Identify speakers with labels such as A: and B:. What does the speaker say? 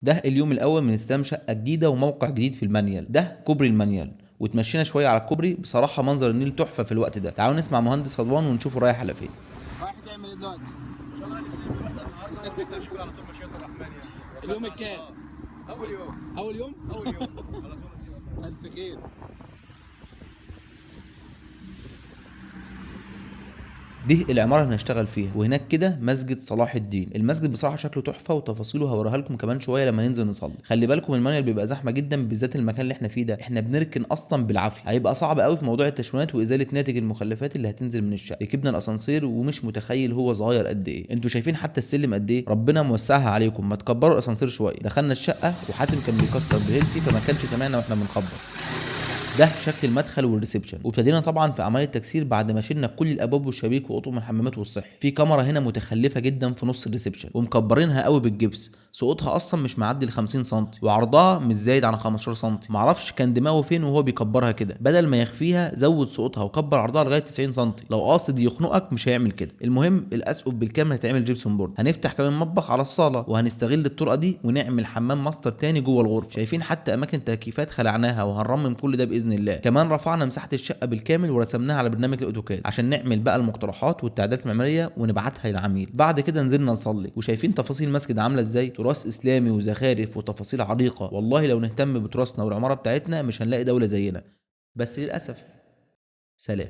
A: ده اليوم الاول من استلام شقه جديده وموقع جديد في المانيال. ده كوبري المانيال، وتمشينا شويه على الكوبري. بصراحه منظر النيل تحفه في الوقت ده. تعالوا نسمع مهندس رضوان ونشوفه رايح على فين.
B: رايح تعمل ايه دلوقتي؟
C: ان شاء الله هنسيب احنا النهارده نبدا شغل على طول مشيئة الرحمن يعني.
B: اليوم الكام؟
C: اول يوم.
B: اول يوم؟
C: اول يوم على طول نسيب.
B: بس خير.
A: دي العماره اللي هنشتغل فيها، وهناك كده مسجد صلاح الدين. المسجد بصراحه شكله تحفه وتفاصيله هوريها لكم كمان شويه لما ننزل نصلي. خلي بالكم المانيال بيبقى زحمه جدا، بالذات المكان اللي احنا فيه ده. احنا بنركن اصلا بالعافيه، هيبقى صعب قوي في موضوع التشوينات وازاله ناتج المخلفات اللي هتنزل من الشقه. ركبنا الاسانسير ومش متخيل هو صغير قد ايه. انتوا شايفين حتى السلم قد ايه؟ ربنا موسعها عليكم، ما تكبروا الاسانسير شويه. دخلنا الشقه وحاتم كان بيكسر بهيلتي فما كانش سامعنا واحنا بنخبط. ده شكل المدخل والريسبشن. وابتدينا طبعا في اعمال التكسير بعد ما شلنا كل الابواب والشبابيك واطقم الحمامات والصحي. في كاميرا هنا متخلفه جدا في نص الريسبشن ومكبرينها قوي بالجبس. سقوطها اصلا مش معدي ال 50 سم وعرضها مش زايد عن 15 سم. معرفش كان دماغه فين وهو بيكبرها كده. بدل ما يخفيها زود سقوطها وكبر عرضها لغايه 90 سم. لو قاصد يخنقك مش هيعمل كده. المهم الاسقف بالكامل هتعمل جبسون بورد. هنفتح كمان مطبخ على الصاله وهنستغل الطرقه دي ونعمل حمام ماستر تاني جوه الغرفه. شايفين حتى اماكن تكييفات خلعناها وهنرمم كل ده باذن الله. كمان رفعنا مساحه الشقه بالكامل ورسمناها على برنامج الاوتوكاد عشان نعمل بقى المقترحات والتعديلات المعماريه ونبعتها للعميل. بعد كده نزلنا نصلي. وشايفين تفاصيل المسجد عامله ازاي، تراث اسلامي وزخارف وتفاصيل عريقه. والله لو نهتم بتراثنا والعماره بتاعتنا مش هنلاقي دوله زينا، بس للاسف. سلام.